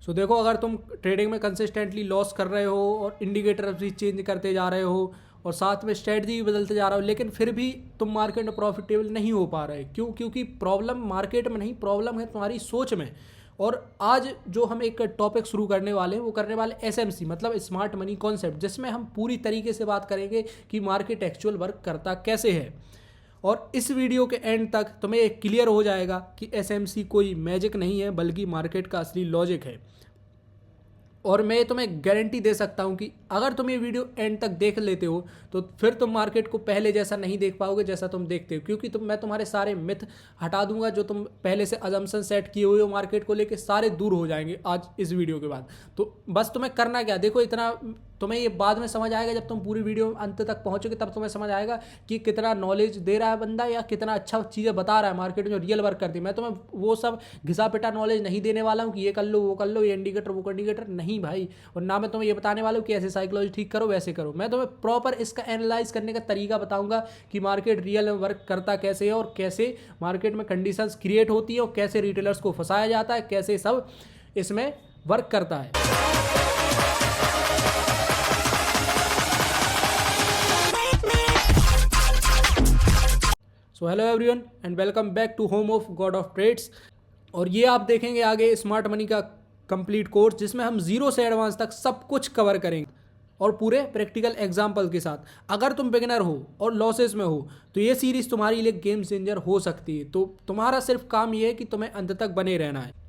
सो देखो, अगर तुम ट्रेडिंग में कंसिस्टेंटली लॉस कर रहे हो और इंडिकेटर भी चेंज करते जा रहे हो और साथ में स्ट्रेटजी भी बदलते जा रहे हो, लेकिन फिर भी तुम मार्केट में प्रॉफिटेबल नहीं हो पा रहे, क्यों? क्योंकि प्रॉब्लम मार्केट में नहीं, प्रॉब्लम है तुम्हारी सोच में। और आज जो हम एक टॉपिक शुरू करने वाले हैं वो करने वाले एसएमसी मतलब स्मार्ट मनी कॉन्सेप्ट, जिसमें हम पूरी तरीके से बात करेंगे कि मार्केट एक्चुअल वर्क करता कैसे है। और इस वीडियो के एंड तक तुम्हें एक क्लियर हो जाएगा कि एसएमसी कोई मैजिक नहीं है, बल्कि मार्केट का असली लॉजिक है। और मैं तुम्हें गारंटी दे सकता हूं कि अगर तुम ये वीडियो एंड तक देख लेते हो तो फिर तुम मार्केट को पहले जैसा नहीं देख पाओगे जैसा तुम देखते हो, क्योंकि मैं तुम्हारे सारे मिथ हटा दूंगा जो तुम पहले से अजम्पशन सेट किए हुए हो मार्केट को लेके, सारे दूर हो जाएंगे आज इस वीडियो के बाद। तो बस तुम्हें करना क्या, देखो इतना तुम्हें ये बाद में समझ आएगा, जब तुम पूरी वीडियो अंत तक पहुंचोगे तब तुम्हें समझ आएगा कि कितना नॉलेज दे रहा है बंदा या कितना अच्छा चीज़ें बता रहा है मार्केट में जो रियल वर्क करती है। मैं तुम्हें वो सब घिसा पिटा नॉलेज नहीं देने वाला हूँ कि ये कर लो वो कर लो, ये इंडिकेटर वो इंडिकेटर नहीं भाई। और ना मैं तुम्हें ये बताने वाला हूँ कि ऐसे साइकोलॉजी ठीक करो वैसे करो। मैं तुम्हें प्रॉपर इसका एनालाइज करने का तरीका बताऊंगा कि मार्केट रियल वर्क करता कैसे है और कैसे मार्केट में कंडीशंस क्रिएट होती है और कैसे रिटेलर्स को फंसाया जाता है, कैसे सब इसमें वर्क करता है। So hello everyone and welcome back to home of god of trades. और ये आप देखेंगे आगे स्मार्ट मनी का कंप्लीट कोर्स, जिसमें हम जीरो से एडवांस तक सब कुछ कवर करेंगे और पूरे प्रैक्टिकल एग्जाम्पल के साथ। अगर तुम बिगिनर हो और लॉसेस में हो तो ये सीरीज़ तुम्हारे लिए गेम चेंजर हो सकती है। तो तुम्हारा सिर्फ काम ये है कि तुम्हें अंत तक बने रहना है।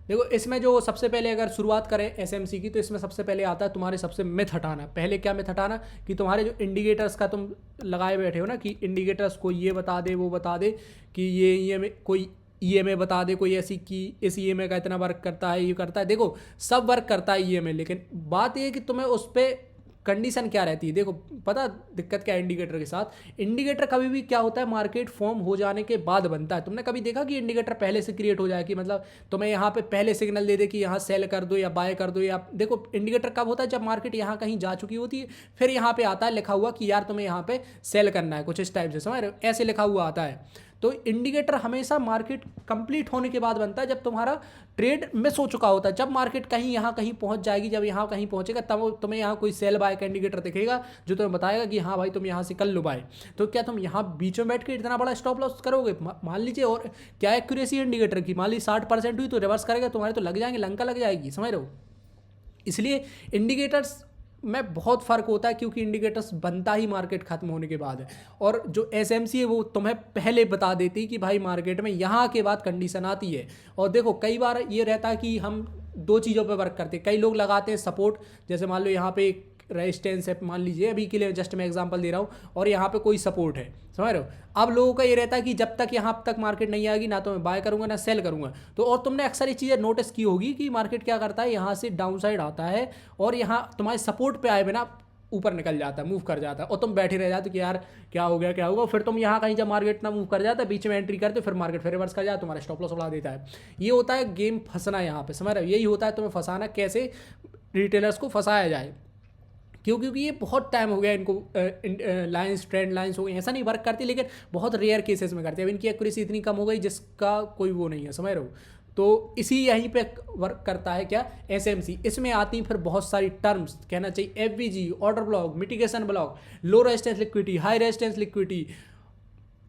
देखो, इसमें जो सबसे पहले अगर शुरुआत करें एसएमसी की, तो इसमें सबसे पहले आता है तुम्हारे सबसे मिथ हटाना। पहले क्या मिथ हटाना कि तुम्हारे जो इंडिकेटर्स का तुम लगाए बैठे हो ना, कि इंडिकेटर्स को ये बता दे वो बता दे कि ये कोई ईएमए बता दे कोई ऐसी कि इस ईएमए का इतना वर्क करता है, ये करता है। देखो, सब वर्क करता है ईएमए, लेकिन बात ये है कि तुम्हें उस पर कंडीशन क्या रहती है। देखो, पता दिक्कत क्या है इंडिकेटर के साथ? इंडिकेटर कभी भी क्या होता है, मार्केट फॉर्म हो जाने के बाद बनता है। तुमने कभी देखा कि इंडिकेटर पहले से क्रिएट हो जाए, कि मतलब तुम्हें यहाँ पे पहले सिग्नल दे दे कि यहाँ सेल कर दो या बाय कर दो? या देखो, इंडिकेटर कब होता है? जब मार्केट यहाँ कहीं जा चुकी होती है, फिर यहाँ पे आता है लिखा हुआ कि यार तुम्हें यहाँ पे सेल करना है, कुछ इस टाइप से, समझ रहे हो? ऐसे लिखा हुआ आता है। तो इंडिकेटर हमेशा मार्केट कंप्लीट होने के बाद बनता है, जब तुम्हारा ट्रेड मिस हो चुका होता है। जब मार्केट कहीं यहाँ कहीं पहुंच जाएगी, जब यहाँ कहीं पहुंचेगा, तब तुम्हें यहाँ कोई सेल बाय का इंडिकेटर दिखेगा जो तुम्हें बताएगा कि हाँ भाई तुम यहाँ से कर लो बाय। तो क्या तुम यहाँ बीच में बैठ के इतना बड़ा स्टॉप लॉस करोगे? मान लीजिए, और क्या एक्यूरेसी इंडिकेटर की मान ली 60% हुई तो रिवर्स करेगा, तुम्हारे तो लग जाएंगे, लंका लग जाएगी, समझ रहे हो? इसलिए इंडिकेटर्स में बहुत फ़र्क होता है, क्योंकि इंडिकेटर्स बनता ही मार्केट खत्म होने के बाद है। और जो एसएमसी है वो तुम्हें पहले बता देती कि भाई मार्केट में यहाँ के बाद कंडीशन आती है। और देखो, कई बार ये रहता है कि हम दो चीज़ों पे वर्क करते हैं। कई लोग लगाते हैं सपोर्ट, जैसे मान लो यहाँ पे एक रेजिस्टेंस है, मान लीजिए, अभी के लिए जस्ट मैं एग्जांपल दे रहा हूँ, और यहाँ पे कोई सपोर्ट है, समझ रहे हो? अब लोगों का ये रहता है कि जब तक यहाँ तक मार्केट नहीं आएगी ना तो मैं बाय करूँगा ना सेल करूँगा। तो और तुमने अक्सर ये चीज़ें नोटिस की होगी कि मार्केट क्या करता है, यहाँ से डाउन साइड आता है और यहाँ तुम्हारे सपोर्ट पे आए बिना ऊपर निकल जाता है, मूव कर जाता है, और तुम बैठे रह जाते कि यार क्या हो गया क्या होगा। फिर तुम यहाँ कहीं जब मार्केट ना मूव कर जाता है, बीच में एंट्री करते, फिर मार्केट फिर रिवर्स कर जाता है, तुम्हारा स्टॉप लॉस उड़ा देता है। ये होता है गेम फंसना यहाँ पे, समझ रहे हो? यही होता है तुम्हें फंसाना, कैसे रिटेलर्स को फंसाया जाए। क्योंकि ये बहुत टाइम हो गया इनको लाइंस ट्रेंड लाइंस हो गई, ऐसा नहीं वर्क करती, लेकिन बहुत रेयर केसेस में करती है। अब इनकी एक्यूरेसी इतनी कम हो गई जिसका कोई वो नहीं है, समझ रहे हो? तो इसी यहीं पे वर्क करता है क्या, एसएमसी। इसमें आती फिर बहुत सारी टर्म्स, कहना चाहिए FVG, order block, mitigation block, low resistance liquidity, high resistance liquidity,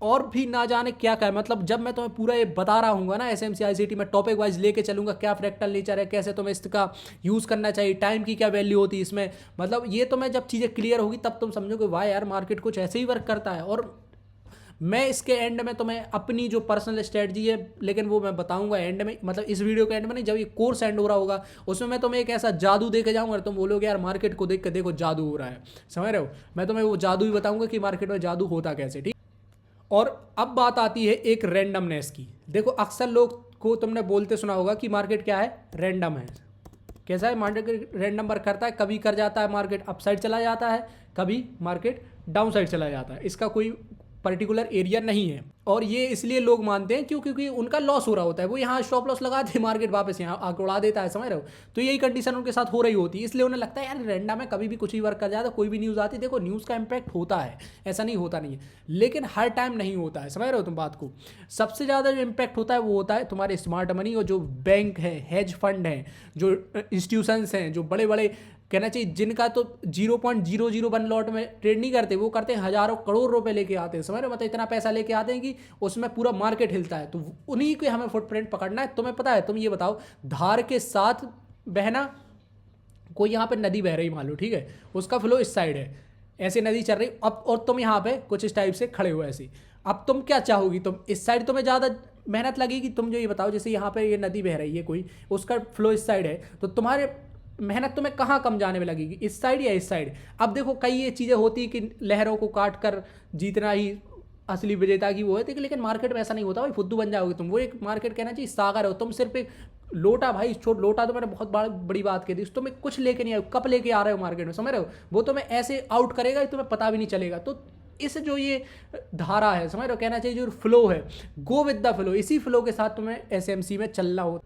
और भी ना जाने क्या क्या है। मतलब जब मैं तुम्हें पूरा ये बता रहा हूँ ना एसएमसी आईसीटी में, टॉपिक वाइज लेके चलूंगा, क्या फ्रैक्टल नेचर है, कैसे तुम्हें इसका यूज़ करना चाहिए, टाइम की क्या वैल्यू होती है इसमें, मतलब ये तो मैं जब चीज़ें क्लियर होगी तब तुम समझोगे वाह यार मार्केट कुछ ऐसे ही वर्क करता है। और मैं इसके एंड में तुम्हें अपनी जो पर्सनल स्ट्रेटजी है, लेकिन वो मैं बताऊंगा एंड में, मतलब इस वीडियो के एंड में नहीं, जब ये कोर्स एंड हो रहा होगा उसमें मैं तुम्हें एक ऐसा जादू दे के जाऊंगा, तुम बोलोगे यार मार्केट को देख के देखो जादू हो रहा है, समझ रहे हो? मैं तुम्हें वो जादू ही बताऊंगा कि मार्केट में जादू होता कैसे, ठीक। और अब बात आती है एक रैंडमनेस की। देखो, अक्सर लोग को तुमने बोलते सुना होगा कि मार्केट क्या है, रैंडम है। कैसा है मार्केट? रैंडम वर्क करता है, कभी कर जाता है मार्केट अप साइड चला जाता है, कभी मार्केट डाउन साइड चला जाता है, इसका कोई पर्टिकुलर एरिया नहीं है। और ये इसलिए लोग मानते हैं क्योंकि उनका लॉस हो रहा होता है, वो यहाँ स्टॉप लॉस लगा दे, मार्केट वापस यहाँ आके उड़ा देता है, समझ रहे हो। तो यही कंडीशन उनके साथ हो रही होती है, इसलिए उन्हें लगता है यार रेंडम में कभी भी कुछ भी वर्क कर जाता है, कोई भी न्यूज़ आती है। देखो न्यूज़ का इम्पैक्ट होता है, ऐसा नहीं होता नहीं है, लेकिन हर टाइम नहीं होता है, समझ रहे हो तुम बात को। सबसे ज़्यादा जो इम्पैक्ट होता है वो होता है तुम्हारे स्मार्ट मनी और जो बैंक है, हेज फंड हैं, जो इंस्टीट्यूशंस हैं, जो बड़े बड़े कहना चाहिए जिनका तो 0.001 लॉट में ट्रेड नहीं करते, वो करते हैं हजारों करोड़ रुपए लेके आते हैं, समझ रहे हो, मतलब इतना पैसा लेके आते हैं कि उसमें पूरा मार्केट हिलता है। तो उन्हीं के हमें फुटप्रिंट पकड़ना है। तुम्हें पता है, तुम ये बताओ, धार के साथ बहना, कोई यहाँ पे नदी बह रही मान लो, ठीक है, उसका फ्लो इस साइड है, ऐसे नदी चल रही अब, और तुम यहाँ पे कुछ इस टाइप से खड़े हो ऐसे, अब तुम क्या चाहोगी, तुम इस साइड तुम्हें ज़्यादा मेहनत लगेगी। तुम जो ये बताओ, जैसे यहाँ पे ये नदी बह रही है कोई, उसका फ्लो इस साइड है, तो तुम्हारे मेहनत तुम्हें कहाँ कम जाने में लगेगी, इस साइड या इस साइड। अब देखो कई ये चीज़ें होती कि लहरों को काट कर जीतना ही असली विजेता की वो है, लेकिन मार्केट में ऐसा नहीं होता भाई, फुद्दू बन जाओगे तुम। वो एक मार्केट कहना चाहिए सागर हो, तुम सिर्फ एक लोटा, भाई छोट लोटा तो मैंने बहुत बड़ी बात कह दी, तुम्हें कुछ लेके नहीं आए, कप लेके आ रहे हो मार्केट में, समझ रहे हो, वो तुम्हें ऐसे आउट करेगा तुम्हें पता भी नहीं चलेगा। तो इस जो ये धारा है, समझ रहे हो, कहना चाहिए जो फ्लो है, गो विद द फ्लो, इसी फ्लो के साथ तुम्हें एसएमसी में चलना हो,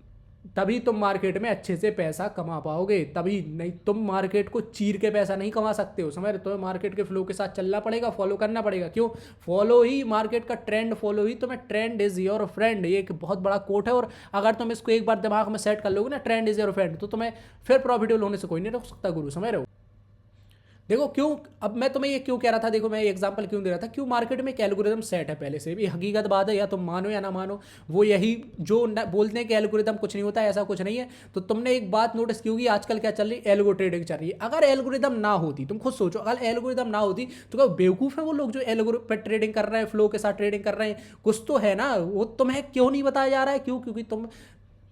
तभी तुम मार्केट में अच्छे से पैसा कमा पाओगे। तभी नहीं, तुम मार्केट को चीर के पैसा नहीं कमा सकते हो, समझ रहे, तुम्हें मार्केट के फ्लो के साथ चलना पड़ेगा, फॉलो करना पड़ेगा। क्यों फॉलो ही मार्केट का ट्रेंड, फॉलो ही तुम्हें, ट्रेंड इज योर फ्रेंड, ये एक बहुत बड़ा कोट है। और अगर तुम इसको एक बार दिमाग में सेट कर लोगे ना, ट्रेंड इज योर फ्रेंड, तो तुम्हें फिर प्रॉफिटेबल होने से कोई नहीं रोक सकता गुरु, समझ रहे हो। देखो क्यों, अब मैं तुम्हें ये क्यों कह रहा था, देखो मैं ये एग्जांपल क्यों दे रहा था, क्यों मार्केट में एक एल्गोरिदम सेट है पहले से भी, हकीकत बात है, या तुम मानो या ना मानो, वो यही जो बोलते हैं कि एल्गोरिदम कुछ नहीं होता है, ऐसा कुछ नहीं है। तो तुमने एक बात नोटिस की होगी, आजकल क्या चल रही है, एल्गो ट्रेडिंग चल रही है। अगर एल्गोरिदम ना होती, तुम खुद सोचो, अगर एल्गोरिदम ना होती तो क्या बेवकूफ़ है वो लोग जो एल्गो पर ट्रेडिंग कर रहे हैं, फ्लो के साथ ट्रेडिंग कर रहे हैं, कुछ तो है ना, वो तुम्हें क्यों नहीं बताया जा रहा है, क्यों, क्योंकि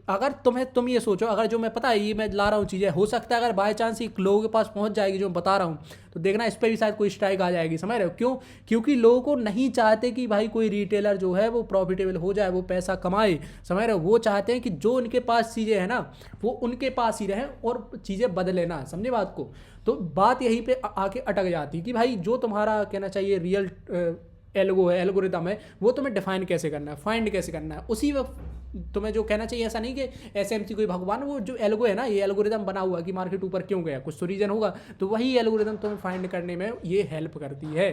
अगर तुम ये सोचो, अगर जो मैं पता है ये मैं ला रहा हूँ चीज़ें, हो सकता है अगर बाय चांस ही लोगों के पास पहुँच जाएगी जो मैं बता रहा हूँ, तो देखना इस पर भी शायद कोई स्ट्राइक आ जाएगी, समझ रहे हो। क्यों, क्योंकि लोगों को नहीं चाहते कि भाई कोई रिटेलर जो है वो प्रॉफिटेबल हो जाए, वो पैसा कमाए, समझ रहे हो। वो चाहते हैं कि जो उनके पास चीज़ें हैं ना, वो उनके पास ही रहें और चीज़ें बदले ना, समझे बात को। तो बात यहीं पे आके अटक जाती है कि भाई जो तुम्हारा कहना चाहिए रियल एल्गो है, एल्गोरिदम है, वो तुम्हें डिफाइन कैसे करना है, फाइंड कैसे करना है, उसी वक्त तुम्हें जो कहना चाहिए। ऐसा नहीं कि एसएमसी कोई भगवान, वो जो एल्गो है ना, ये एल्गोरिदम बना हुआ कि मार्केट ऊपर क्यों गया, कुछ तो रीजन होगा, तो वही एल्गोरिदम तुम्हें फाइंड करने में ये हेल्प करती है।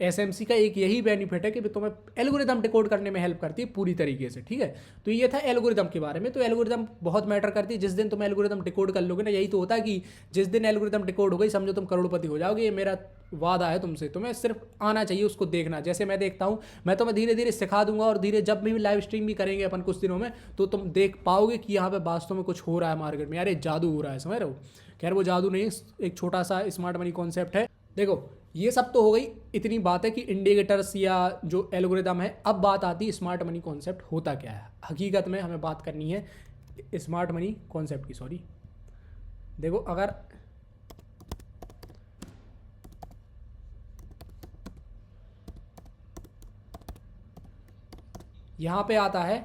एसएमसी का एक यही बेनिफिट है कि तुम्हें एल्गोरिदम डिकोड करने में हेल्प करती है पूरी तरीके से, ठीक है। तो ये था एल्गोरिदम के बारे में। तो एल्गोरिदम बहुत मैटर करती है, जिस दिन तुम एल्गोरिदम डिकोड कर लोगे ना, यही तो होता है कि जिस दिन एल्गोरिदम डिकोड हो गई, समझो तुम करोड़पति हो जाओगे, ये मेरा वादा है तुमसे। तुम्हें सिर्फ आना चाहिए उसको देखना, जैसे मैं देखता हूँ, मैं तुम्हें धीरे धीरे सिखा दूंगा, और धीरे जब भी लाइव स्ट्रीम भी करेंगे अपन कुछ दिनों में, तो तुम देख पाओगे कि यहाँ पे वास्तव में कुछ हो रहा है मार्केट में, यार ये जादू हो रहा है, समझ रहे हो। खैर वो जादू नहीं, एक छोटा सा स्मार्ट मनी कॉन्सेप्ट है। देखो ये सब तो हो गई, इतनी बात है कि इंडिकेटर्स या जो एल्गोरिदम है। अब बात आती है स्मार्ट मनी कॉन्सेप्ट होता क्या है। हकीकत में हमें बात करनी है स्मार्ट मनी कॉन्सेप्ट की, सॉरी। देखो अगर यहाँ पे आता है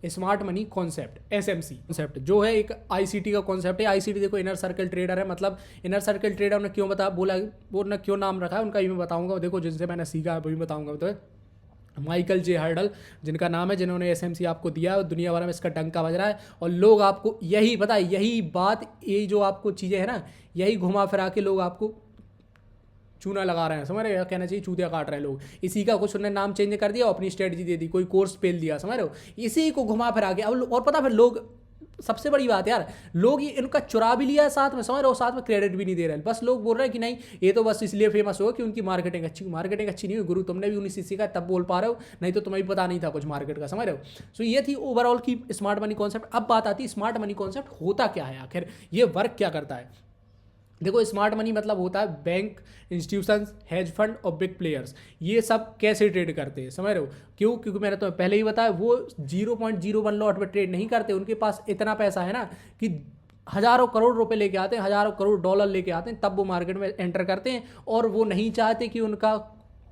smart money concept, SMC concept, जो है एक आईसीटी का कॉन्सेप्ट है। आईसीटी देखो इनर सर्कल ट्रेडर है, मतलब इनर सर्कल ट्रेडर ने क्यों बोला वो ने क्यों नाम रखा है उनका, ये मैं बताऊंगा। देखो जिनसे मैंने सीखा है वो भी बताऊंगा। तो माइकल जे हर्डल जिनका नाम है, जिन्होंने एसएमसी आपको दिया है, दुनिया भर में इसका डंका बज रहा है, और लोग आपको यही पता है, यही बात, यही जो आपको चीज़ें हैं ना, यही घुमा फिरा के लोग आपको चूना लगा रहे हैं, समझ रहे हो, कहना चाहिए चूतिया काट रहे हैं लोग। इसी का कुछ उन्होंने नाम चेंज कर दिया, अपनी स्ट्रेटजी दे दी, कोई कोर्स पेल दिया, समझ रहे हो, इसी को घुमा फिरा के। अब और पता फिर लोग, सबसे बड़ी बात यार, लोग ये इनका चुरा भी लिया है साथ में, समझ रहे हो, साथ में क्रेडिट भी नहीं दे रहे हैं। बस लोग बोल रहे हैं कि नहीं ये तो बस इसलिए फेमस हो कि उनकी मार्केटिंग अच्छी नहीं हुई। गुरु तुमने भी उन्हीं से सीखा तब बोल पा रहे हो, नहीं तो तुम्हें भी पता नहीं था कुछ मार्केट का, समझ रहे हो। सो ये थी ओवरऑल की स्मार्ट मनी कॉन्सेप्ट। अब बात आती है स्मार्ट मनी कॉन्सेप्ट होता क्या है आखिर, ये वर्क क्या करता है। देखो स्मार्ट मनी मतलब होता है बैंक, इंस्टीट्यूशंस, हेज फंड और बिग प्लेयर्स, ये सब कैसे ट्रेड करते हैं, समझ रहे हो। क्यों, क्योंकि मैंने तुम्हें पहले ही बताया, वो 0.01 लॉट पे ट्रेड नहीं करते। उनके पास इतना पैसा है ना कि हज़ारों करोड़ रुपए लेके आते हैं, हज़ारों करोड़ डॉलर लेके आते हैं, तब वो मार्केट में एंटर करते हैं। और वो नहीं चाहते कि उनका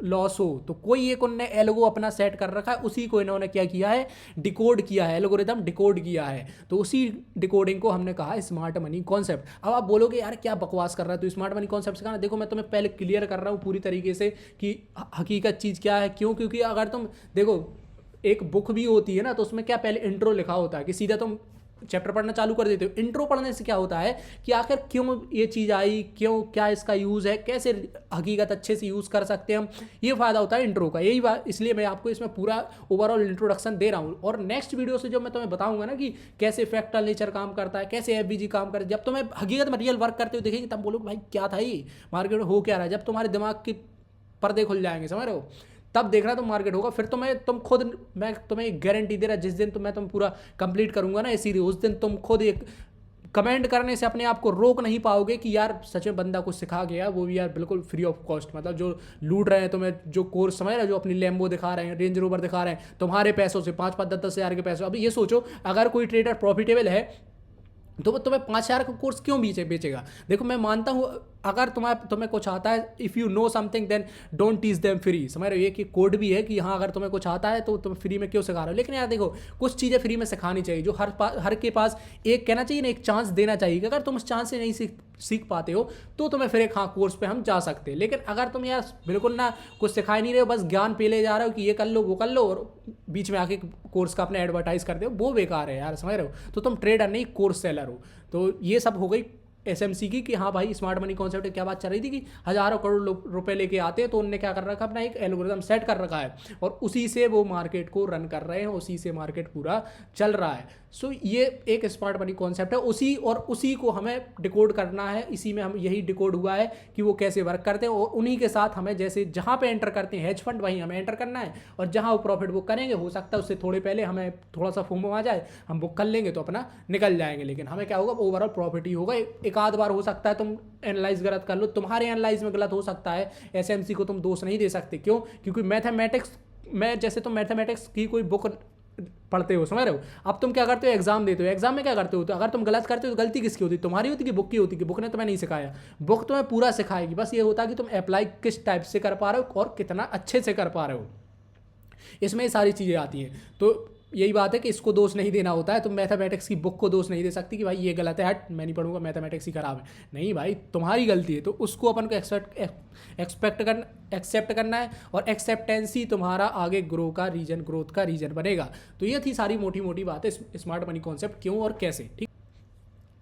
लॉस हो, तो कोई एक उनने एल्गो अपना सेट कर रखा है, उसी को इन्होंने क्या किया है, डिकोड किया है, एल्गोरिदम डिकोड किया है। तो उसी डिकोडिंग को हमने कहा स्मार्ट मनी कॉन्सेप्ट। अब आप बोलोगे यार क्या बकवास कर रहा है, तो स्मार्ट मनी कॉन्सेप्ट सिखाना, देखो मैं तुम्हें पहले क्लियर कर रहा हूँ पूरी तरीके से कि हकीकत चीज़ क्या है। क्यों? क्योंकि अगर तुम देखो एक बुक भी होती है ना, तो उसमें क्या पहले इंट्रो लिखा होता है कि सीधा तुम चैप्टर पढ़ना चालू कर देते हो। इंट्रो पढ़ने से क्या होता है कि आखिर क्यों ये चीज़ आई, क्यों, क्या इसका यूज़ है, कैसे हकीकत अच्छे से यूज़ कर सकते हैं हम, ये फ़ायदा होता है इंट्रो का। यही बात, इसलिए मैं आपको इसमें पूरा ओवरऑल इंट्रोडक्शन दे रहा हूँ। और नेक्स्ट वीडियो से जो मैं तुम्हें बताऊंगा ना कि कैसे फ्रैक्टल नेचर काम करता है, कैसे एफबीजी काम करता है, जब तुम्हें हकीकत में रियल वर्क करते हुए देखेंगे तब बोलोगे भाई क्या था ये, मार्केट में हो क्या रहा है। जब तुम्हारे दिमाग के पर्दे खुल जाएंगे, समझ रहे हो, तब देखना तुम मार्केट होगा। फिर तुम खुद, मैं तुम्हें एक गारंटी दे रहा, जिस दिन मैं तुम पूरा कंप्लीट करूंगा ना ये सीरीज, उस दिन तुम खुद एक कमेंट करने से अपने आप को रोक नहीं पाओगे कि यार सच में बंदा कुछ सिखा गया, वो भी यार बिल्कुल फ्री ऑफ कॉस्ट। मतलब जो लूट रहे हैं तुम्हें, जो कोर्स समझ रहे हैं, जो अपनी लैम्बो दिखा रहे हैं, रेंज रोवर दिखा रहे हैं तुम्हारे पैसों से, 5-5, 10-10 हज़ार के पैसों। अभी ये सोचो अगर कोई ट्रेडर प्रॉफिटेबल है तो वो तुम्हें 5,000 का कोर्स क्यों बेचेगा। देखो मैं मानता हूँ अगर तुम्हें कुछ आता है, if you know something then don't teach them free. समझ रहे हो, ये कि कोड भी है कि हाँ अगर तुम्हें कुछ आता है तो तुम फ्री में क्यों सिखा रहे हो। लेकिन यार देखो कुछ चीज़ें फ्री में सिखानी चाहिए, जो हर के पास एक कहना चाहिए ना, एक चांस देना चाहिए कि अगर तुम उस चांस से नहीं सीख पाते हो तो तुम्हें फिर एक हाँ कोर्स पे हम जा सकते हैं। लेकिन अगर तुम यार बिल्कुल ना कुछ सिखा नहीं रहे हो, बस ज्ञान पे ले जा रहे हो कि ये कर लो वो कर लो, और बीच में आके कोर्स का अपने एडवर्टाइज करते हो, वो बेकार है यार, समझ रहे हो। तो तुम ट्रेडर नहीं, कोर्स सेलर हो। तो ये सब हो गई एसएमसी की कि हाँ भाई स्मार्ट मनी कॉन्सेप्ट क्या बात चल रही थी कि हजारों करोड़ रुपए लेके आते हैं, तो उनने क्या कर रखा है, अपना एक एल्गोरिदम सेट कर रखा है और उसी से वो मार्केट को रन कर रहे हैं, उसी से मार्केट पूरा चल रहा है। सो ये एक स्मार्ट मनी कॉन्सेप्ट है, उसी को हमें डिकोड करना है। इसी में हम यही डिकोड हुआ है कि वो कैसे वर्क करते हैं, और उन्हीं के साथ हमें जैसे जहाँ पे एंटर करते हैं हेज फंड, वहीं हमें एंटर करना है, और जहाँ वो प्रॉफिट बुक करेंगे हो सकता है उससे थोड़े पहले हमें थोड़ा सा फोमो आ जाए, हम बुक कर लेंगे तो अपना निकल जाएंगे। लेकिन हमें क्या होगा, ओवरऑल प्रॉफिट ही होगा। एक आध बार हो सकता है तुम एनालाइज गलत कर लो, तुम्हारे एनालाइज में गलत हो सकता है, एसएमसी को तुम दोष नहीं दे सकते। क्यों? क्योंकि मैथमेटिक्स में जैसे तुम मैथमेटिक्स की कोई बुक पढ़ते हो, समझ रहे हो, अब तुम क्या करते हो, एग्जाम देते हो, एग्जाम में क्या करते हो, तो अगर तुम गलत करते हो तो गलती किसकी होती, तुम्हारी होती कि बुक की होती, कि बुक ने तुम्हें नहीं सिखाया। बुक तुम्हें पूरा सिखाएगी, बस ये होता है कि तुम अप्लाई किस टाइप से कर पा रहे हो और कितना अच्छे से कर पा रहे हो, इसमें ये सारी चीज़ें आती हैं। तो यही बात है कि इसको दोष नहीं देना होता है, तुम मैथमेटिक्स की बुक को दोष नहीं दे सकती कि भाई ये गलत है, हट मैं नहीं पढ़ूंगा, मैथमेटिक्स ही खराब है। नहीं भाई, तुम्हारी गलती है, तो उसको अपन को एक्सेप्ट करना है, और एक्सेप्टेंसी तुम्हारा आगे ग्रोथ का रीजन बनेगा। तो ये थी सारी मोटी मोटी बातें स्मार्ट मनी कॉन्सेप्ट क्यों और कैसे, ठीक।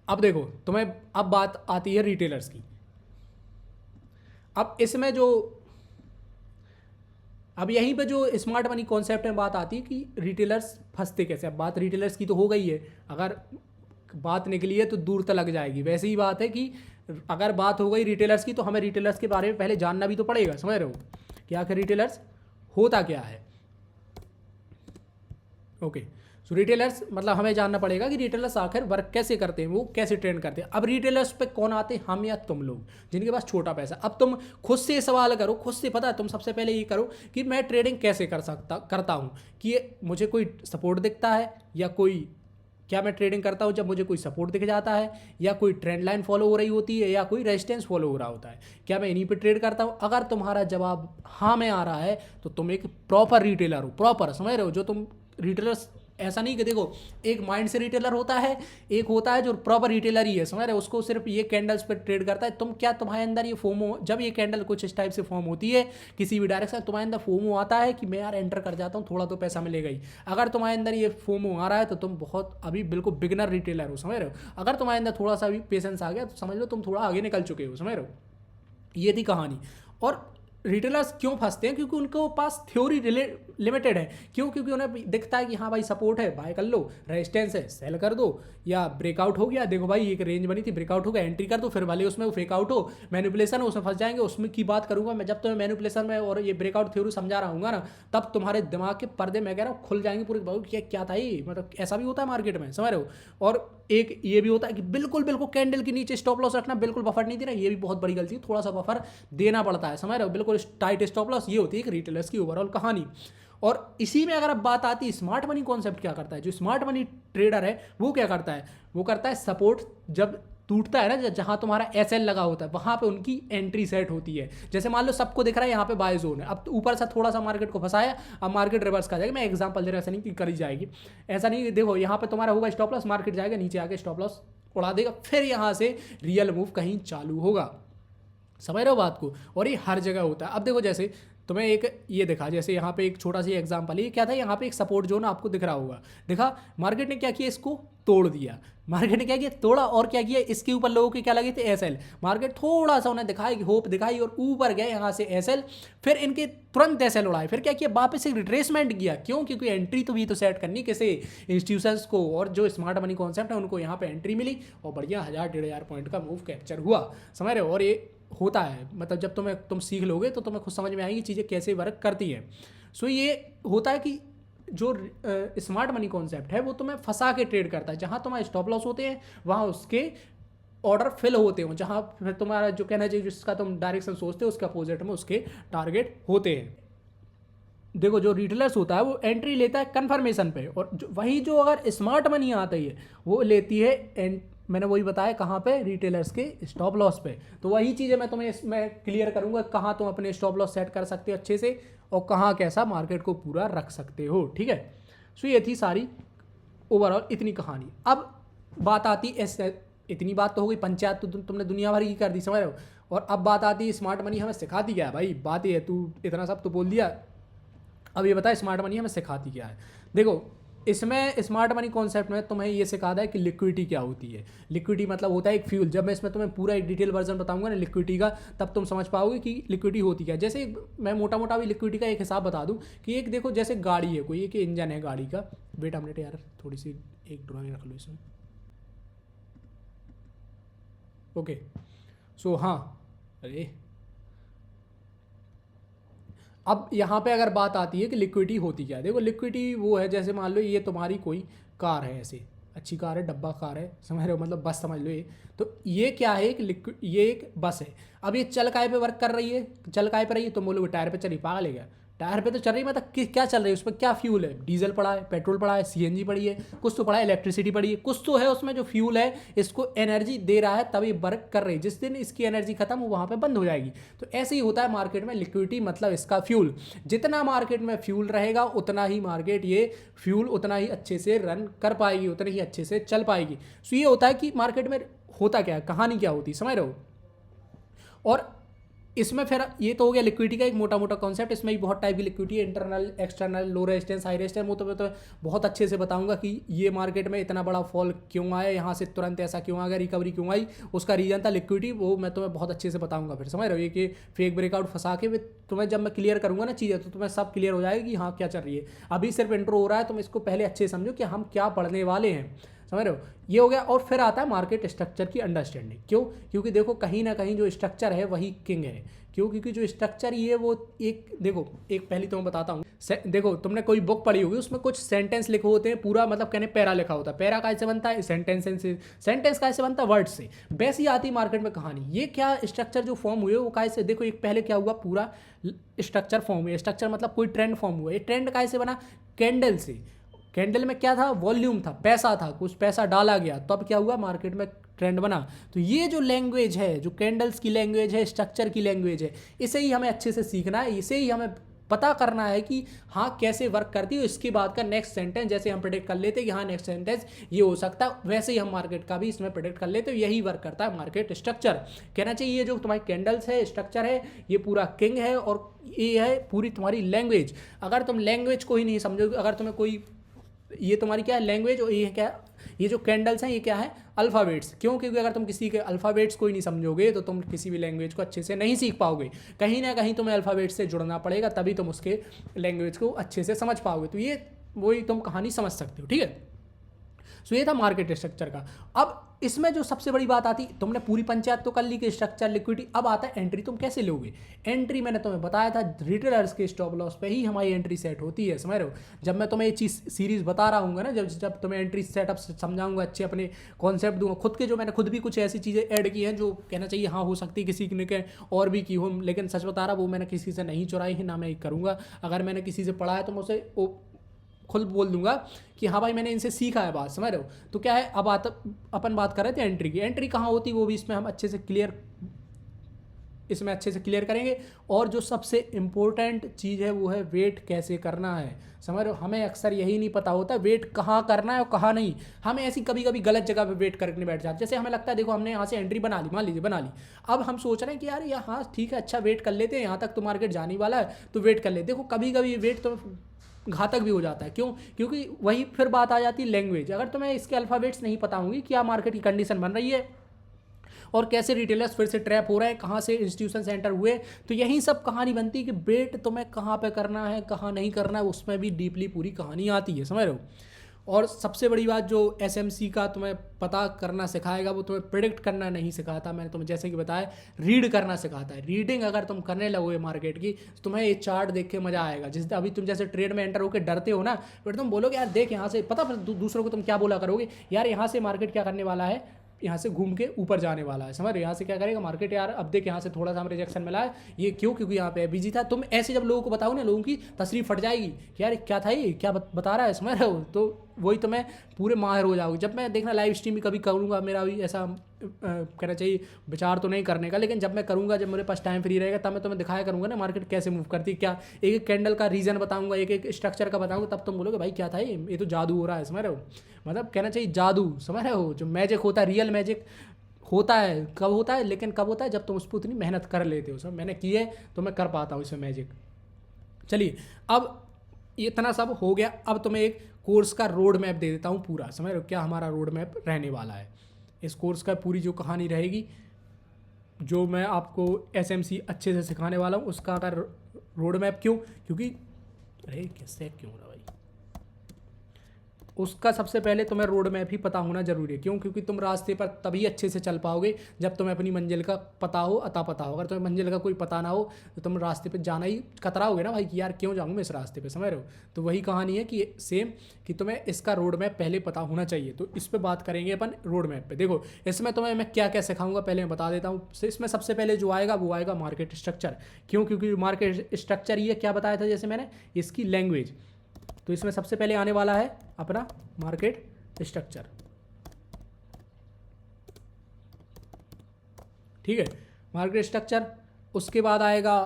अब देखो तुम्हें, अब बात आती है रिटेलर्स की। अब इसमें जो अब यहीं पे जो स्मार्ट मनी कॉन्सेप्ट में बात आती है कि रिटेलर्स फंसते कैसे। अब बात रिटेलर्स की तो हो गई है, अगर बात निकली है तो दूर तक लग जाएगी। वैसे ही बात है कि अगर बात हो गई रिटेलर्स की, तो हमें रिटेलर्स के बारे में पहले जानना भी तो पड़ेगा, समझ रहे हो, कि आखिर रिटेलर्स होता क्या है। ओके, सो रिटेलर्स मतलब हमें जानना पड़ेगा कि रिटेलर्स आखिर वर्क कैसे करते हैं, वो कैसे ट्रेड करते हैं। अब रिटेलर्स पे कौन आते हैं, हम या तुम लोग, जिनके पास छोटा पैसा। अब तुम खुद से सवाल करो, खुद से पता है, तुम सबसे पहले ये करो कि मैं ट्रेडिंग कैसे करता हूँ, कि ये मुझे कोई सपोर्ट दिखता है, या क्या मैं ट्रेडिंग करता हूँ जब मुझे कोई सपोर्ट दिख जाता है, या कोई ट्रेंड लाइन फॉलो हो रही होती है, या कोई रेजिस्टेंस फॉलो हो रहा होता है, क्या मैं इन्हीं पे ट्रेड करता हूँ। अगर तुम्हारा जवाब हाँ में आ रहा है तो तुम एक प्रॉपर रिटेलर हो। प्रॉपर, समझ रहे हो, जो तुम रिटेलर्स, ऐसा नहीं कि देखो एक माइंड से रिटेलर होता है, एक होता है जो प्रॉपर रिटेलर ही है, समझ रहे हो, उसको सिर्फ ये कैंडल्स पर ट्रेड करता है। तुम्हारे अंदर ये फोमो, जब ये कैंडल कुछ इस टाइप से फॉर्म होती है किसी भी डायरेक्शन, तुम्हारे अंदर फोमो आता है कि मैं यार एंटर कर जाता हूँ, थोड़ा तो पैसा मिलेगा ही। अगर तुम्हारे अंदर ये फोमो आ रहा है तो तुम बहुत अभी बिल्कुल बिगनर रिटेलर हो, समझ रहे हो। अगर तुम्हारे अंदर थोड़ा सा भी पेशेंस आ गया तो समझ लो तुम थोड़ा आगे निकल चुके हो, समझ रहे हो। ये थी कहानी। और रिटेलर्स क्यों फंसते हैं, क्योंकि उनको पास थ्योरी लिमिटेड है। क्यों? क्योंकि उन्हें दिखता है कि हाँ भाई सपोर्ट है, बाय कर लो, रेजिस्टेंस है, सेल कर दो, या ब्रेकआउट हो गया, देखो भाई एक रेंज बनी थी, ब्रेकआउट हो गया, एंट्री कर दो, फिर वाले उसमें वो फेकआउट हो, मैनिपुलेशन हो, उसमें फंस जाएंगे। उसमें की बात करूंगा मैं, जब तुम्हें मैनिपुलेशन में और ये ब्रेकआउट थ्योरी समझा रहा हूँ ना, तब तुम्हारे दिमाग के पर्दे, मैं कह रहा हूँ, खुल जाएंगे पूरे। क्या था ये, मतलब ऐसा भी होता है मार्केट में, समझ रहे हो। और एक ये भी होता है कि बिल्कुल कैंडल के नीचे स्टॉप लॉस रखना, बिल्कुल बफर नहीं देना, ये भी बहुत बड़ी गलती है। थोड़ा सा बफर देना पड़ता है, समझ रहे हो, बिल्कुल टाइट स्टॉप लॉस। ये होती है एक रिटेलर्स की ओवरऑल कहानी। और इसी में अगर अब बात आती है स्मार्ट मनी कॉन्सेप्ट क्या करता है, जो स्मार्ट मनी ट्रेडर है वो क्या करता है, वो करता है सपोर्ट। जब टूटता है ना, जहाँ तुम्हारा SL लगा होता है वहाँ पे उनकी एंट्री सेट होती है। जैसे मान लो सबको दिख रहा है यहाँ पे बाय जोन है, अब तो ऊपर से थोड़ा सा मार्केट को फंसाया, अब मार्केट रिवर्स का जाएगा। मैं एग्जांपल दे रहा हूँ, ऐसा नहीं कि करी जाएगी, ऐसा नहीं। देखो यहाँ पे तुम्हारा होगा स्टॉप लॉस, मार्केट जाएगा नीचे आके स्टॉप लॉस उड़ा देगा, फिर यहाँ से रियल मूव कहीं चालू होगा। समझ रहे हो बात को? और ये हर जगह होता है। अब देखो जैसे तुम्हें एक ये दिखा, जैसे यहाँ पे एक छोटा सा एग्जांपल, ये क्या था, यहाँ पे एक सपोर्ट जोन आपको दिख रहा होगा, देखा मार्केट ने क्या किया, इसको तोड़ दिया। मार्केट ने क्या किया, तोड़ा, और क्या किया, इसके ऊपर लोगों के क्या लगे थे, SL। मार्केट थोड़ा सा उन्हें दिखाई, होप दिखाई और ऊपर गए यहाँ से SL, फिर इनके तुरंत SL उड़ाए, फिर क्या किया, वापस एक रिट्रेसमेंट किया। क्यों? क्योंकि एंट्री तो भी तो सेट करनी किसे, इंस्टीट्यूशंस को, और जो स्मार्ट मनी कॉन्सेप्ट है उनको यहाँ पे एंट्री मिली और बढ़िया 1000-1500 पॉइंट का मूव कैप्चर हुआ। समझ रहे हो? और ये होता है, मतलब जब तुम सीख लोगे तो तुम्हें खुद समझ में आएगी चीज़ें कैसे वर्क करती हैं। सो ये होता है कि जो स्मार्ट मनी कॉन्सेप्ट है वो तुम्हें फंसा के ट्रेड करता है। जहाँ तुम्हारे स्टॉप लॉस होते हैं वहाँ उसके ऑर्डर फिल होते हो, जहाँ फिर तुम्हारा जो कहना चाहिए जिसका तुम डायरेक्शन सोचते हो उसके अपोजिट में उसके टारगेट होते हैं। देखो जो रिटेलर्स होता है वो एंट्री लेता है कन्फर्मेशन पे, और वही जो अगर स्मार्ट मनी आती है वो लेती है मैंने वही बताया कहाँ पे, रिटेलर्स के स्टॉप लॉस पे। तो वही चीज़ें मैं तुम्हें इसमें क्लियर करूँगा, कहाँ तुम अपने स्टॉप लॉस सेट कर सकते हो अच्छे से और कहाँ कैसा मार्केट को पूरा रख सकते हो। ठीक है, सो ये थी सारी ओवरऑल इतनी कहानी। अब बात आती इतनी बात तो हो गई, पंचायत तो तुमने दुनिया भर की कर दी, समझ रहे हो। और अब बात आती है स्मार्ट मनी हमें सिखाती क्या है। भाई बात ये है, तू इतना सब तो बोल दिया, अब ये बता स्मार्ट मनी हमें सिखाती क्या है। देखो इसमें स्मार्ट मनी कॉन्सेप्ट में तुम्हें ये सिखाता है कि लिक्विडिटी क्या होती है। लिक्विडिटी मतलब होता है एक फ्यूल। जब मैं इसमें तुम्हें पूरा एक डिटेल वर्जन बताऊंगा ना लिक्विडिटी का, तब तुम समझ पाओगे कि लिक्विडिटी होती क्या है। जैसे मैं मोटा मोटा भी लिक्विडिटी का एक हिसाब बता दूं कि एक देखो जैसे गाड़ी है, कोई एक इंजन है गाड़ी का। वेट मिनट यार, थोड़ी सी एक ड्राइंग रख लो इसमें। ओके सो हाँ, अरे अब यहाँ पे अगर बात आती है कि लिक्विडिटी होती क्या है। देखो लिक्विडिटी वो है, जैसे मान लो ये तुम्हारी कोई कार है, ऐसे अच्छी कार है, डब्बा कार है, समझ रहे हो, मतलब बस समझ लो ये। तो ये क्या है, ये एक बस है। अब ये चल काय पे वर्क कर रही है, चल काय पे रही है, तो बोलो टायर पे चली, पागल है क्या? टायर पे तो चल रही है, मतलब क्या चल रही है, उस पर क्या फ्यूल है, डीजल पड़ा है, पेट्रोल पड़ा है, CNG पड़ी है, कुछ तो पड़ा है, इलेक्ट्रिसिटी पड़ी है, कुछ तो है उसमें जो फ्यूल है इसको एनर्जी दे रहा है तभी वर्क कर रही है। जिस दिन इसकी एनर्जी खत्म हो वहाँ पे बंद हो जाएगी। तो ऐसे ही होता है मार्केट में, लिक्विडिटी मतलब इसका फ्यूल। जितना मार्केट में फ्यूल रहेगा उतना ही मार्केट ये फ्यूल उतना ही अच्छे से रन कर पाएगी, उतनी ही अच्छे से चल पाएगी। सो ये होता है कि मार्केट में होता क्या है, कहानी क्या होती है, समझ रहे हो। और इसमें फिर ये तो हो गया लिक्विडिटी का एक मोटा मोटा कॉन्सेप्ट। इसमें भी बहुत टाइप की लिक्विडिटी है, internal, external, low resistance, high resistance. वो तो मैं तो बहुत अच्छे से बताऊंगा कि ये मार्केट में इतना बड़ा फॉल क्यों आया, यहाँ से तुरंत ऐसा क्यों आ गया, रिकवरी क्यों आई, उसका रीजन था लिक्विडिटी। वो मैं तुम्हें बहुत अच्छे से बताऊंगा फिर, समझ रहे हो। ये कि फेक ब्रेकआउट फंसा के तुम्हें जब मैं क्लियर करूंगा ना चीज़ें, तो तुम्हें सब क्लियर हो जाएगा कि हाँ क्या चल रही है। अभी सिर्फ इंट्रो हो रहा है, तुम इसको पहले अच्छे समझो कि हम क्या पढ़ने वाले हैं, समझ रहे हो। ये हो गया। और फिर आता है मार्केट स्ट्रक्चर की अंडरस्टैंडिंग। क्यों? क्योंकि देखो कहीं ना कहीं जो स्ट्रक्चर है वही किंग है। क्यों? क्योंकि जो स्ट्रक्चर ये वो एक, देखो एक पहली तो मैं बताता हूँ। देखो तुमने कोई बुक पढ़ी होगी, उसमें कुछ सेंटेंस लिखे होते हैं, पूरा मतलब कहने पैरा लिखा होता है। पैरा कैसे बनता है, सेंटेंस से। सेंटेंस कैसे बनता है, वर्ड से। वैसी आती मार्केट में कहानी। ये क्या स्ट्रक्चर जो फॉर्म हुए वो कैसे, देखो एक पहले क्या हुआ, पूरा स्ट्रक्चर फॉर्म हुआ। स्ट्रक्चर मतलब कोई ट्रेंड फॉर्म हुआ। ये ट्रेंड कैसे बना, कैंडल से। कैंडल में क्या था, वॉल्यूम था, पैसा था, कुछ पैसा डाला गया, तब क्या हुआ, मार्केट में ट्रेंड बना। तो ये जो लैंग्वेज है, जो कैंडल्स की लैंग्वेज है, स्ट्रक्चर की लैंग्वेज है, इसे ही हमें अच्छे से सीखना है, इसे ही हमें पता करना है कि हाँ कैसे वर्क करती है। इसके बाद का नेक्स्ट सेंटेंस जैसे हम प्रेडिक्ट कर लेते हैं कि हाँ नेक्स्ट सेंटेंस ये हो सकता है, वैसे ही हम मार्केट का भी इसमें प्रेडिक्ट कर लेते हैं। यही वर्क करता है मार्केट स्ट्रक्चर। कहना चाहिए ये जो तुम्हारी कैंडल्स है, स्ट्रक्चर है, ये पूरा किंग है और ये है पूरी तुम्हारी लैंग्वेज। अगर तुम लैंग्वेज को ही नहीं समझोगे, अगर तुम्हें कोई, ये तुम्हारी क्या है लैंग्वेज, और ये क्या, ये जो कैंडल्स हैं ये क्या है, अल्फ़ाबेट्स। क्यों? क्योंकि अगर तुम किसी के अल्फ़ाबेट्स को ही नहीं समझोगे तो तुम किसी भी लैंग्वेज को अच्छे से नहीं सीख पाओगे। कहीं ना कहीं तुम्हें अल्फ़ाबेट्स से जुड़ना पड़ेगा, तभी तुम उसके लैंग्वेज को अच्छे से समझ पाओगे। तो ये वही तुम कहानी समझ सकते हो, ठीक है। सो ये था मार्केट स्ट्रक्चर का। अब इसमें जो सबसे बड़ी बात आती, तुमने पूरी पंचायत तो कर ली कि स्ट्रक्चर, लिक्विडिटी। अब आता है एंट्री, तुम कैसे लोगे एंट्री। मैंने तुम्हें बताया था रिटेलर्स के स्टॉप लॉस पे ही हमारी एंट्री सेट होती है, समझ रहे हो। जब मैं तुम्हें ये चीज़ सीरीज बता रहा हूँ ना, जब तुम्हें एंट्री सेटअप समझाऊंगा, अच्छे अपने कॉन्सेप्ट दूंगा, खुद के जो मैंने खुद भी कुछ ऐसी चीज़ें ऐड की हैं जो कहना चाहिए हाँ हो सकती है किसी ने के और भी की हो, लेकिन सच बता रहा वो मैंने किसी से नहीं चुराई है, ना मैं करूँगा। अगर मैंने किसी से पढ़ा है तो मैं उसे खुद बोल दूंगा कि हाँ भाई मैंने इनसे सीखा है, बात समझ रहे हो। तो क्या है, अब आता अपन बात कर रहे थे एंट्री की। एंट्री कहाँ होती है वो भी इसमें हम अच्छे से क्लियर करेंगे। और जो सबसे इम्पोर्टेंट चीज़ है वो है वेट कैसे करना है, समझ रहे हो। हमें अक्सर यही नहीं पता होता वेट कहाँ करना है और कहाँ नहीं। हमें ऐसी कभी कभी गलत जगह पे वेट करने बैठ जाते, जैसे हमें लगता है देखो हमने यहाँ से एंट्री बना ली, मान लीजिए बना ली, अब हम सोच रहे हैं कि यार यहाँ ठीक है, अच्छा वेट कर लेते हैं, यहाँ तक तो मार्केट जाने वाला है तो वेट कर लेते। देखो कभी कभी वेट तो घातक भी हो जाता है। क्यों? क्योंकि वही फिर बात आ जाती है लैंग्वेज। अगर तुम्हें इसके अल्फ़ाबेट्स नहीं पता होंगी, क्या मार्केट की कंडीशन बन रही है और कैसे रिटेलर्स फिर से ट्रैप हो रहे हैं, कहाँ से इंस्टीट्यूशन एंटर हुए, तो यही सब कहानी बनती है कि बेट तुम्हें कहाँ पे करना है, कहाँ नहीं करना है, उसमें भी डीपली पूरी कहानी आती है, समझ रहे हो। और सबसे बड़ी बात जो एसएमसी का तुम्हें पता करना सिखाएगा वो तुम्हें प्रिडिक्ट करना नहीं सिखाता। मैंने तुम्हें जैसे कि बताया रीड करना सिखाता है। रीडिंग अगर तुम करने लगोगे मार्केट की तो तुम्हें ये चार्ट देख के मजा आएगा। जिस अभी तुम जैसे ट्रेड में एंटर होकर डरते हो ना, फिर तुम बोलोगे यार देख यहाँ से, पता दूसरों को तुम क्या बोला करोगे, यार यहाँ से मार्केट क्या करने वाला है, यहाँ से घूम के ऊपर जाने वाला है, समझ रहे हो। यहाँ से क्या करेगा मार्केट, यार अब देख यहाँ से थोड़ा सा हमें रिजेक्शन मिला है, ये क्यों, क्योंकि यहाँ पे बिजी था। तुम ऐसे जब लोगों को बताओ ना, लोगों की तस्वीर फट जाएगी कि यार क्या था ये, क्या बता रहा है, समझ रहे हो। तो वही तो मैं पूरे माहिर हो जाओगे। जब मैं देखना लाइव स्ट्रीम भी कभी करूँगा, मेरा भी ऐसा कहना चाहिए विचार तो नहीं करने का, लेकिन जब मैं करूँगा, जब मेरे पास टाइम फ्री रहेगा, तब मैं तुम्हें दिखाया करूँगा ना मार्केट कैसे मूव करती है, क्या एक एक कैंडल का रीज़न बताऊँगा, एक एक स्ट्रक्चर का बताऊँगा, तब तुम बोलोगे भाई क्या था ये तो जादू हो रहा है, समझ रहे हो। मतलब कहना चाहिए जादू, समझ रहे हो, जो मैजिक होता है, रियल मैजिक होता है। कब होता है, लेकिन कब होता है जब तुम उस पर उतनी मेहनत कर लेते हो। सब मैंने की है तो मैं कर पाता हूँ इसमें मैजिक। चलिए अब इतना सब हो गया, अब तुम्हें एक कोर्स का रोड मैप दे देता हूँ पूरा, समझ रहे हो क्या हमारा रोड मैप रहने वाला है। इस कोर्स का पूरी जो कहानी रहेगी, जो मैं आपको एसएमसी अच्छे से सिखाने वाला हूँ, उसका अगर रोड मैप, क्यों, क्योंकि अरे कैसे क्यों हो रहा भाई, उसका सबसे पहले तुम्हें रोड मैप ही पता होना जरूरी है। क्यों? क्योंकि तुम रास्ते पर तभी अच्छे से चल पाओगे जब तुम्हें अपनी मंजिल का पता हो, अता पता हो। अगर तुम्हें मंजिल का कोई पता ना हो तो तुम रास्ते पे जाना ही कतराओगे ना भाई, कि यार क्यों जाऊँ मैं इस रास्ते पे, समझ रहे हो। तो वही कहानी है कि सेम, कि तुम्हें इसका रोड मैप पहले पता होना चाहिए। तो इस पर बात करेंगे अपन रोड मैप पे। देखो इसमें तुम्हें मैं क्या क्या सिखाऊंगा पहले मैं बता देता हूँ। इसमें सबसे पहले जो आएगा वो आएगा मार्केट स्ट्रक्चर। क्यों? क्योंकि मार्केट स्ट्रक्चर ये क्या बताया था जैसे मैंने, इसकी लैंग्वेज। तो इसमें सबसे पहले आने वाला है अपना मार्केट स्ट्रक्चर, ठीक है, मार्केट स्ट्रक्चर। उसके बाद आएगा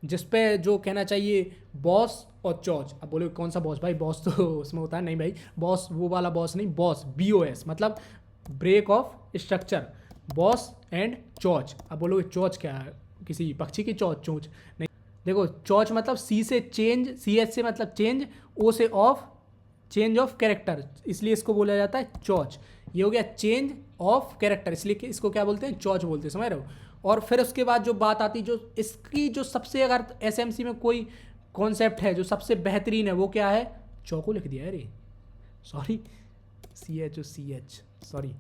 जिसपे जो कहना चाहिए बॉस और चॉच। अब बोलो कौन सा बॉस भाई, बॉस तो उसमें होता है, नहीं भाई बॉस वो वाला बॉस नहीं, बॉस BOS मतलब break of structure, boss and चॉच। अब बोलो चॉच क्या है, किसी पक्षी की चोंच नहीं। देखो चॉच मतलब C से चेंज, CH से मतलब चेंज, O से ऑफ, चेंज ऑफ कैरेक्टर, इसलिए इसको बोला जाता है चॉच। ये हो गया चेंज ऑफ कैरेक्टर, इसलिए कि इसको क्या बोलते हैं, चॉच बोलते हैं, समझ रहे हो। और फिर उसके बाद जो बात आती, जो इसकी जो सबसे, अगर SMC में कोई कॉन्सेप्ट है जो सबसे बेहतरीन है वो क्या है, चौको लिख दिया है रे, सॉरी CH सॉरी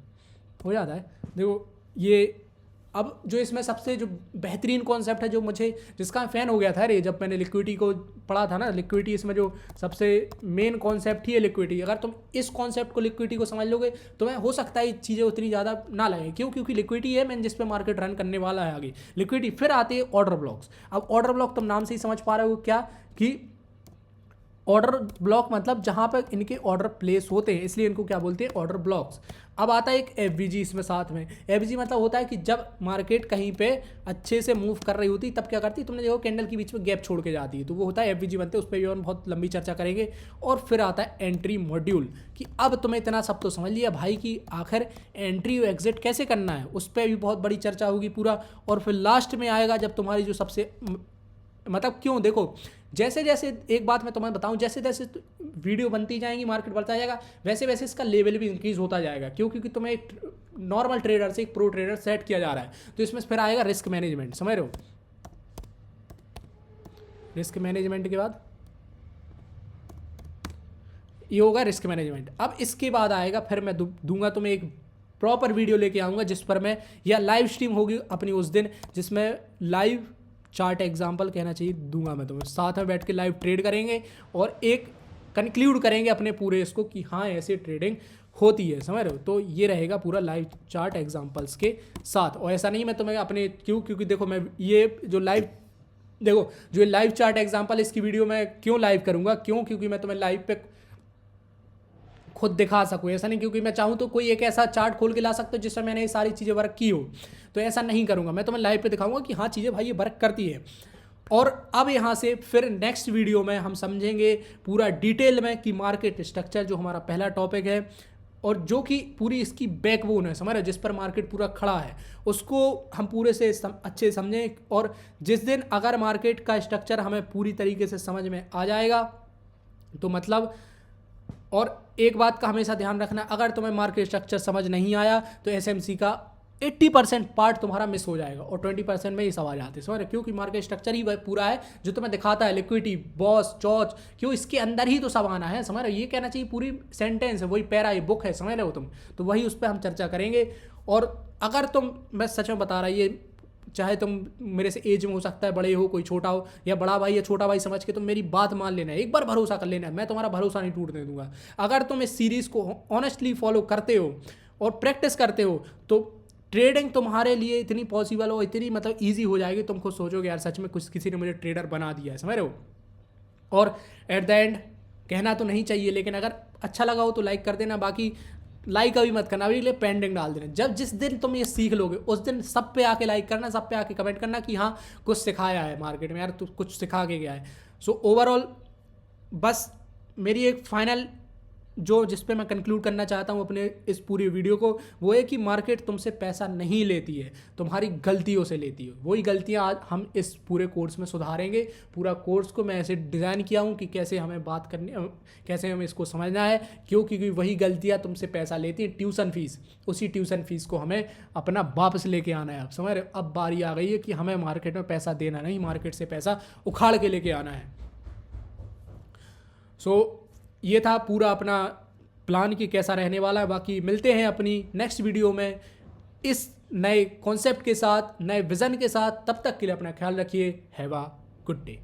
हो जाता है। देखो ये अब जो इसमें सबसे जो बेहतरीन कॉन्सेप्ट है, जो मुझे, जिसका फ़ैन हो गया था रे जब मैंने लिक्विडिटी को पढ़ा था ना, लिक्विडिटी इसमें जो सबसे मेन कॉन्सेप्ट ही है लिक्विडिटी। अगर तुम इस कॉन्सेप्ट को, लिक्विडिटी को समझ लोगे तो मैं हो सकता है चीज़ें उतनी ज़्यादा ना लगे। क्यों? क्योंकि लिक्विडिटी है मैंने जिस पे मार्केट रन करने वाला है आगे, लिक्विडिटी। फिर आते हैं ऑर्डर ब्लॉक्स। अब ऑर्डर ब्लॉक तुम नाम से ही समझ पा रहे हो क्या, कि ऑर्डर ब्लॉक मतलब जहां पर इनके ऑर्डर प्लेस होते हैं, इसलिए इनको क्या बोलते हैं, ऑर्डर ब्लॉक्स। अब आता है एक FVG इसमें साथ में। FVG मतलब होता है कि जब मार्केट कहीं पे अच्छे से मूव कर रही होती तब क्या करती है, तुमने देखो कैंडल के बीच में गैप छोड़ के जाती है, तो वो होता है FVG बनते हैं। उस पर भी और बहुत लंबी चर्चा करेंगे। और फिर आता है एंट्री मॉड्यूल, कि अब तुम्हें इतना सब तो समझ लिया भाई कि आखिर एंट्री और एग्जिट कैसे करना है, उस पर भी बहुत बड़ी चर्चा होगी पूरा। और फिर लास्ट में आएगा जब तुम्हारी जो सबसे, मतलब क्यों, देखो जैसे जैसे एक बात मैं तुम्हें बताऊं, जैसे जैसे वीडियो बनती जाएंगी, मार्केट बढ़ता जाएगा, वैसे वैसे इसका लेवल भी इंक्रीज होता जाएगा। क्यों? क्योंकि तुम्हें एक नॉर्मल ट्रेडर से एक प्रो ट्रेडर सेट किया जा रहा है। तो इसमें फिर आएगा रिस्क मैनेजमेंट, समझ रहे हो। रिस्क मैनेजमेंट के बाद ये होगा रिस्क मैनेजमेंट। अब इसके बाद आएगा, फिर मैं दूंगा तुम्हें एक प्रॉपर वीडियो लेके आऊँगा जिस पर मैं, या लाइव स्ट्रीम होगी अपनी उस दिन, जिसमें लाइव चार्ट एग्जांपल कहना चाहिए दूंगा मैं तुम्हें, साथ में बैठ के लाइव ट्रेड करेंगे और एक कंक्लूड करेंगे अपने पूरे इसको कि हाँ ऐसे ट्रेडिंग होती है, समझ रहे हो। तो ये रहेगा पूरा लाइव चार्ट एग्जांपल्स के साथ। और ऐसा नहीं मैं तुम्हें अपने, क्योंकि देखो मैं ये जो लाइव, देखो जो लाइव चार्ट एग्जांपल इसकी वीडियो मैं क्यों लाइव करूँगा, क्यों, क्योंकि मैं तुम्हें लाइव पे खुद दिखा सकूँ। ऐसा नहीं क्योंकि मैं चाहूँ तो कोई एक ऐसा चार्ट खोल के ला सकता हूँ जिसमें मैंने ये सारी चीज़ें वर्क की हो, तो ऐसा नहीं करूँगा। मैं तुम्हें लाइव पे दिखाऊंगा कि हाँ चीज़ें भाई ये वर्क करती है। और अब यहाँ से फिर नेक्स्ट वीडियो में हम समझेंगे पूरा डिटेल में कि मार्केट स्ट्रक्चर जो हमारा पहला टॉपिक है और जो कि पूरी इसकी बैकबोन है, समझ रहे, जिस पर मार्केट पूरा खड़ा है, उसको हम पूरे से अच्छे समझें। और जिस दिन अगर मार्केट का स्ट्रक्चर हमें पूरी तरीके से समझ में आ जाएगा तो मतलब, और एक बात का हमेशा ध्यान रखना, अगर तुम्हें मार्केट स्ट्रक्चर समझ नहीं आया तो एसएमसी का 80% पार्ट तुम्हारा मिस हो जाएगा और 20% में ही सवाल आते हैं, समझ रहे, क्योंकि मार्केट स्ट्रक्चर ही वह पूरा है जो तुम्हें दिखाता है लिक्विडिटी, बॉस, चौच, क्यों इसके अंदर ही तो सब आना है, समझ रहे, ये कहना चाहिए पूरी सेंटेंस है, वही पैरा, ये बुक है, समझ रहे हो तुम, तो वही उस पर हम चर्चा करेंगे। और अगर तुम, मैं सच में बता रहा, ये चाहे तुम मेरे से एज में हो सकता है बड़े हो, कोई छोटा हो, या बड़ा भाई या छोटा भाई समझ के तुम मेरी बात मान लेना है, एक बार भरोसा कर लेना है, मैं तुम्हारा भरोसा नहीं टूटने दूंगा। अगर तुम इस सीरीज़ को ऑनेस्टली फॉलो करते हो और प्रैक्टिस करते हो तो ट्रेडिंग तुम्हारे लिए इतनी पॉसिबल हो, इतनी मतलब ईजी हो जाएगी, तुम खुद सोचोगे यार सच में कुछ किसी ने मुझे ट्रेडर बना दिया है, समझ रहे हो। और एट द एंड कहना तो नहीं चाहिए, लेकिन अगर अच्छा लगा हो तो लाइक कर देना, बाकी लाइक अभी मत करना, अभी लिए पेंडिंग डाल देना। जब जिस दिन तुम ये सीख लोगे उस दिन सब पे आके लाइक करना, सब पे आके कमेंट करना कि हाँ कुछ सिखाया है मार्केट में यार, तू कुछ सिखा के गया है। सो ओवरऑल बस मेरी एक फाइनल जो जिस पे मैं कंक्लूड करना चाहता हूँ अपने इस पूरी वीडियो को, वो है कि मार्केट तुमसे पैसा नहीं लेती है, तुम्हारी गलतियों से लेती है। वही गलतियाँ आज हम इस पूरे कोर्स में सुधारेंगे। पूरा कोर्स को मैं ऐसे डिज़ाइन किया हूँ कि कैसे हमें बात करनी, कैसे हमें इसको समझना है, क्योंकि वही गलतियाँ तुमसे पैसा लेती हैं। ट्यूशन फीस, उसी ट्यूशन फीस को हमें अपना वापस लेके आना है। आप समझ रहे, अब बारी आ गई है कि हमें मार्केट में पैसा देना नहीं, मार्केट से पैसा उखाड़ के लेके आना है। सो ये था पूरा अपना प्लान कि कैसा रहने वाला है। बाकी मिलते हैं अपनी नेक्स्ट वीडियो में इस नए कॉन्सेप्ट के साथ, नए विज़न के साथ। तब तक के लिए अपना ख्याल रखिए। Have a good day.